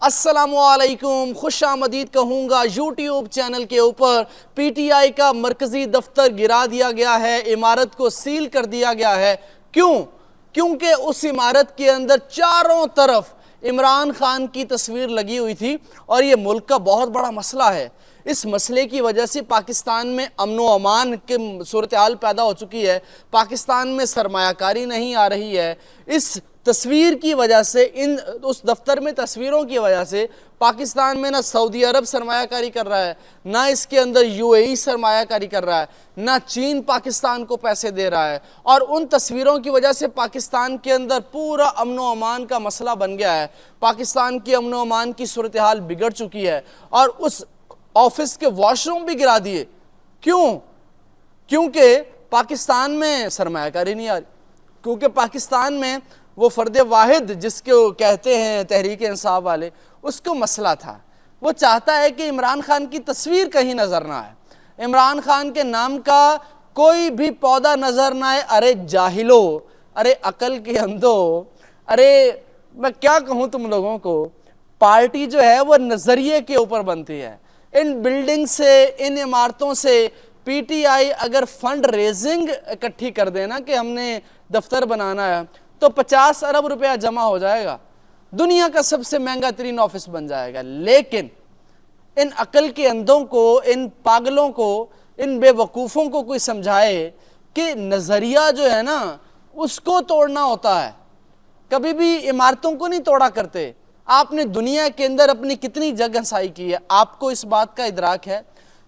السلام علیکم، خوش آمدید کہوں گا یوٹیوب چینل کے اوپر۔ پی ٹی آئی کا مرکزی دفتر گرا دیا گیا ہے، عمارت کو سیل کر دیا گیا ہے۔ کیونکہ اس عمارت کے اندر چاروں طرف عمران خان کی تصویر لگی ہوئی تھی اور یہ ملک کا بہت بڑا مسئلہ ہے۔ اس مسئلے کی وجہ سے پاکستان میں امن و امان کی صورتحال پیدا ہو چکی ہے، پاکستان میں سرمایہ کاری نہیں آ رہی ہے۔ اس تصویر کی وجہ سے اس دفتر میں تصویروں کی وجہ سے پاکستان میں نہ سعودی عرب سرمایہ کاری کر رہا ہے، نہ اس کے اندر یو اے ای سرمایہ کاری کر رہا ہے، نہ چین پاکستان کو پیسے دے رہا ہے، اور ان تصویروں کی وجہ سے پاکستان کے اندر پورا امن و امان کا مسئلہ بن گیا ہے۔ پاکستان کی امن و امان کی صورتحال بگڑ چکی ہے اور اس آفس کے واش روم بھی گرا دیے۔ کیونکہ پاکستان میں سرمایہ کاری نہیں آ رہی، کیونکہ پاکستان میں وہ فرد واحد جس کو کہتے ہیں تحریک انصاف والے، اس کو مسئلہ تھا۔ وہ چاہتا ہے کہ عمران خان کی تصویر کہیں نظر نہ آئے، عمران خان کے نام کا کوئی بھی پودا نظر نہ آئے۔ ارے جاہلو، ارے عقل کے اندھو، ارے میں کیا کہوں تم لوگوں کو، پارٹی جو ہے وہ نظریے کے اوپر بنتی ہے۔ ان بلڈنگ سے، ان عمارتوں سے پی ٹی آئی اگر فنڈ ریزنگ اکٹھی کر دینا کہ ہم نے دفتر بنانا ہے تو 50 ارب روپیہ جمع ہو جائے گا، دنیا کا سب سے مہنگا ترین آفس بن جائے گا۔ لیکن ان عقل کے اندھوں کو، ان پاگلوں کو، ان بے وقوفوں کو کوئی سمجھائے کہ نظریہ جو ہے نا اس کو توڑنا ہوتا ہے، کبھی بھی عمارتوں کو نہیں توڑا کرتے۔ آپ نے دنیا کے اندر اپنی کتنی جگ ہنسائی کی ہے، آپ کو اس بات کا ادراک ہے؟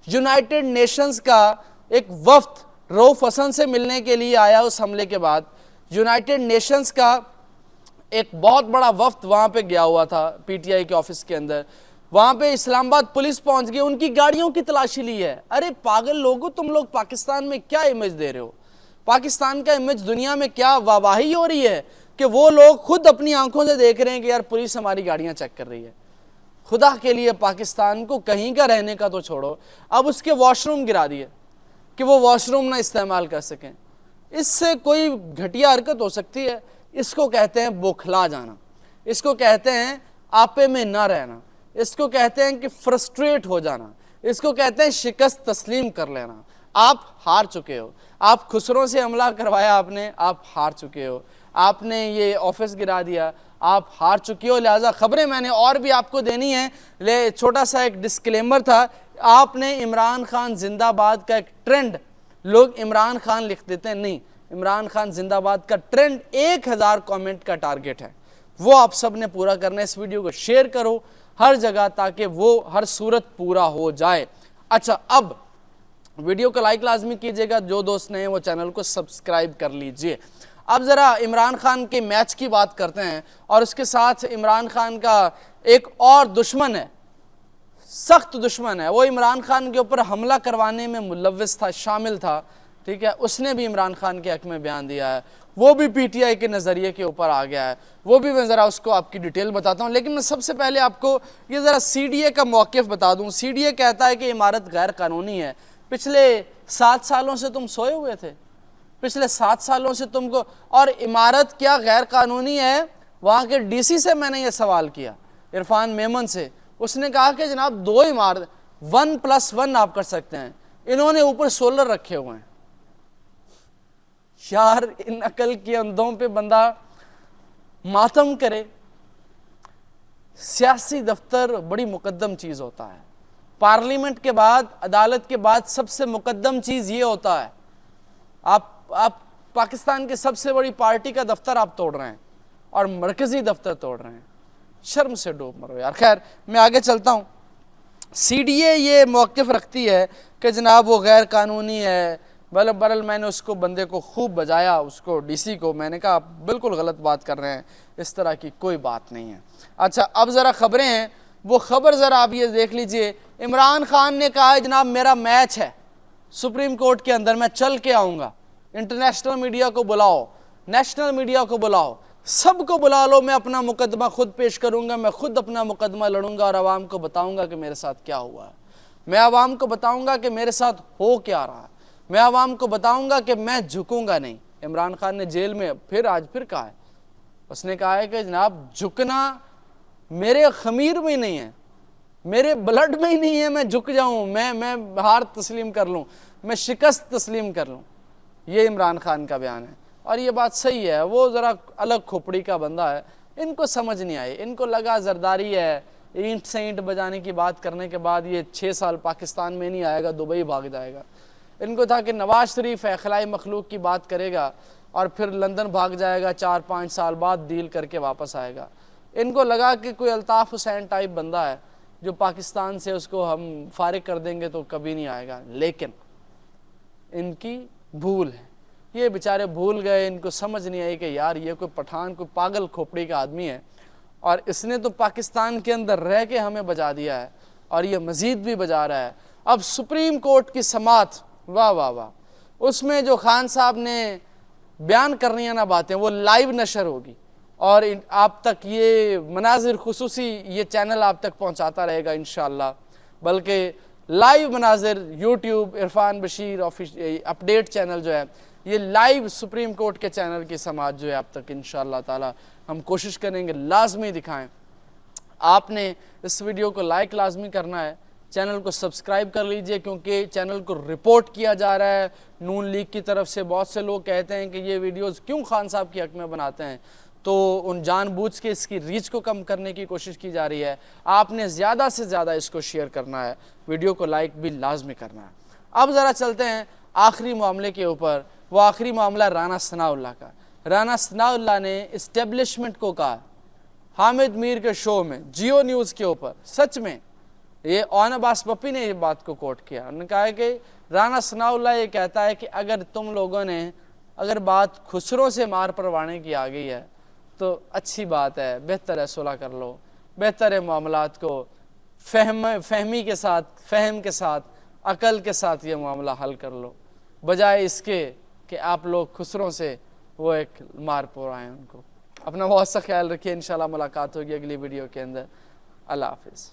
یونائٹڈ نیشنز کا ایک وفد رؤف حسن سے ملنے کے لیے آیا اس حملے کے بعد، یونائٹڈ نیشنز کا ایک بہت بڑا وفد وہاں پہ گیا ہوا تھا پی ٹی آئی کے آفس کے اندر، وہاں پہ اسلام آباد پولیس پہنچ گئی، ان کی گاڑیوں کی تلاشی لی ہے۔ ارے پاگل لوگوں، تم لوگ پاکستان میں کیا امیج دے رہے ہو؟ پاکستان کا امیج دنیا میں کیا واہواہی ہو رہی ہے کہ وہ لوگ خود اپنی آنکھوں سے دیکھ رہے ہیں کہ یار پولیس ہماری گاڑیاں چیک کر رہی ہے۔ خدا کے لیے پاکستان کو کہیں کا رہنے کا تو چھوڑو، اب اس کے واش روم گرا دیے کہ وہ واش روم نہ استعمال کر سکیں۔ اس سے کوئی گھٹیا حرکت ہو سکتی ہے؟ اس کو کہتے ہیں بوکھلا جانا، اس کو کہتے ہیں آپے میں نہ رہنا، اس کو کہتے ہیں کہ فرسٹریٹ ہو جانا، اس کو کہتے ہیں شکست تسلیم کر لینا۔ آپ ہار چکے ہو، آپ خسروں سے حملہ کروایا، آپ ہار چکے ہو، آپ نے یہ آفس گرا دیا، آپ ہار چکے ہو۔ لہٰذا خبریں میں نے اور بھی آپ کو دینی ہیں، چھوٹا سا ایک ڈسکلیمر تھا۔ آپ نے عمران خان زندہ باد کا ایک ٹرینڈ، لوگ عمران خان لکھ دیتے ہیں، نہیں، عمران خان زندہ باد کا ٹرینڈ 1000 کامنٹ کا ٹارگٹ ہے، وہ آپ سب نے پورا کرنا ہے۔ اس ویڈیو کو شیئر کرو ہر جگہ تاکہ وہ ہر صورت پورا ہو جائے۔ اچھا، اب ویڈیو کو لائک لازمی کیجئے گا، جو دوست نئے ہیں وہ چینل کو سبسکرائب کر لیجئے۔ اب ذرا عمران خان کے میچ کی بات کرتے ہیں، اور اس کے ساتھ عمران خان کا ایک اور دشمن ہے، سخت دشمن ہے، وہ عمران خان کے اوپر حملہ کروانے میں ملوث تھا، شامل تھا، ٹھیک ہے، اس نے بھی عمران خان کے حق میں بیان دیا ہے، وہ بھی پی ٹی آئی کے نظریے کے اوپر آ گیا ہے، وہ بھی میں ذرا اس کو آپ کی ڈیٹیل بتاتا ہوں۔ لیکن میں سب سے پہلے آپ کو یہ ذرا سی ڈی اے کا موقف بتا دوں۔ سی ڈی اے کہتا ہے کہ عمارت غیر قانونی ہے۔ پچھلے 7 سالوں سے تم سوئے ہوئے تھے، پچھلے 7 سالوں سے تم کو، اور عمارت کیا غیر قانونی ہے؟ وہاں کے ڈی سی سے میں نے یہ سوال کیا، عرفان میمن سے، اس نے کہا کہ جناب 2 عمارت 1+1 آپ کر سکتے ہیں، انہوں نے اوپر سولر رکھے ہوئے ہیں۔ یار ان عقل کے اندھوں پہ بندہ ماتم کرے۔ سیاسی دفتر بڑی مقدم چیز ہوتا ہے، پارلیمنٹ کے بعد، عدالت کے بعد سب سے مقدم چیز یہ ہوتا ہے۔ آپ پاکستان کے سب سے بڑی پارٹی کا دفتر آپ توڑ رہے ہیں اور مرکزی دفتر توڑ رہے ہیں، شرم سے ڈوب مرو یار۔ خیر میں آگے چلتا ہوں۔ سی ڈی اے یہ موقف رکھتی ہے کہ جناب وہ غیر قانونی ہے، برل میں نے اس کو بندے کو خوب بجایا، اس کو ڈی سی کو، میں نے کہا بالکل غلط بات کر رہے ہیں، اس طرح کی کوئی بات نہیں ہے۔ اچھا اب ذرا خبریں ہیں، وہ خبر ذرا آپ یہ دیکھ لیجئے۔ عمران خان نے کہا ہے جناب میرا میچ ہے سپریم کورٹ کے اندر، میں چل کے آؤں گا، انٹرنیشنل میڈیا کو بلاؤ، نیشنل میڈیا کو بلاؤ، سب کو بلا لو، میں اپنا مقدمہ خود پیش کروں گا، میں خود اپنا مقدمہ لڑوں گا اور عوام کو بتاؤں گا کہ میرے ساتھ کیا ہوا ہے، میں عوام کو بتاؤں گا کہ میرے ساتھ ہو کیا رہا ہے، میں عوام کو بتاؤں گا کہ میں جھکوں گا نہیں۔ عمران خان نے جیل میں آج پھر کہا ہے، اس نے کہا ہے کہ جناب جھکنا میرے خمیر میں نہیں ہے، میرے بلڈ میں ہی نہیں ہے میں جھک جاؤں، میں ہار تسلیم کر لوں، میں شکست تسلیم کر لوں۔ یہ عمران خان کا بیان ہے، اور یہ بات صحیح ہے۔ وہ ذرا الگ کھوپڑی کا بندہ ہے، ان کو سمجھ نہیں آئی، ان کو لگا زرداری ہے، اینٹ سے اینٹ بجانے کی بات کرنے کے بعد یہ 6 سال پاکستان میں نہیں آئے گا، دبئی بھاگ جائے گا۔ ان کو تھا کہ نواز شریف خلائی مخلوق کی بات کرے گا اور پھر لندن بھاگ جائے گا، 4-5 سال بعد ڈیل کر کے واپس آئے گا۔ ان کو لگا کہ کوئی الطاف حسین ٹائپ بندہ ہے جو پاکستان سے اس کو ہم فارغ کر دیں گے تو کبھی نہیں آئے گا، لیکن ان کی بھول ہے، یہ بیچارے بھول گئے، ان کو سمجھ نہیں آئی کہ یار یہ کوئی پٹھان، کوئی پاگل کھوپڑی کا آدمی ہے، اور اس نے تو پاکستان کے اندر رہ کے ہمیں بجا دیا ہے، اور یہ مزید بھی بجا رہا ہے۔ اب سپریم کورٹ کی سماعت، واہ واہ واہ، اس میں جو خان صاحب نے بیان کرنی ہے نا باتیں، وہ لائیو نشر ہوگی، اور آپ تک یہ مناظر خصوصی یہ چینل آپ تک پہنچاتا رہے گا انشاءاللہ، بلکہ لائیو مناظر YouTube Irfan Bashir update channel جو ہے، یہ لائیو سپریم کورٹ کے چینل کی سماعت جو ہے آپ تک انشاءاللہ تعالی ہم کوشش کریں گے لازمی دکھائیں۔ آپ نے اس ویڈیو کو لائک لازمی کرنا ہے، چینل کو سبسکرائب کر لیجئے، کیونکہ چینل کو رپورٹ کیا جا رہا ہے نون لیگ کی طرف سے۔ بہت سے لوگ کہتے ہیں کہ یہ ویڈیوز کیوں خان صاحب کی حق میں بناتے ہیں، تو ان جان بوجھ کے اس کی ریچ کو کم کرنے کی کوشش کی جا رہی ہے۔ آپ نے زیادہ سے زیادہ اس کو شیئر کرنا ہے، ویڈیو کو لائک بھی لازمی کرنا ہے۔ اب ذرا چلتے ہیں آخری معاملے کے اوپر، وہ آخری معاملہ رانا ثناءاللہ کا۔ رانا ثناءاللہ نے اسٹیبلشمنٹ کو کہا حامد میر کے شو میں، جیو نیوز کے اوپر، سچ میں یہ اون عباس پپی نے یہ بات کو کوٹ کیا، انہوں نے کہا کہ رانا ثناءاللہ یہ کہتا ہے کہ اگر تم لوگوں نے اگر بات خسرو سے مار پروانے کی آ گئی ہے تو اچھی بات ہے، بہتر ہے صلح کر لو، بہتر ہے معاملات کو فہمی کے ساتھ، فہم کے ساتھ، عقل کے ساتھ یہ معاملہ حل کر لو، بجائے اس کے کہ آپ لوگ خسروں سے وہ ایک مار پروائیں ان کو۔ اپنا بہت سا خیال رکھیے، انشاءاللہ ملاقات ہوگی اگلی ویڈیو کے اندر۔ اللہ حافظ۔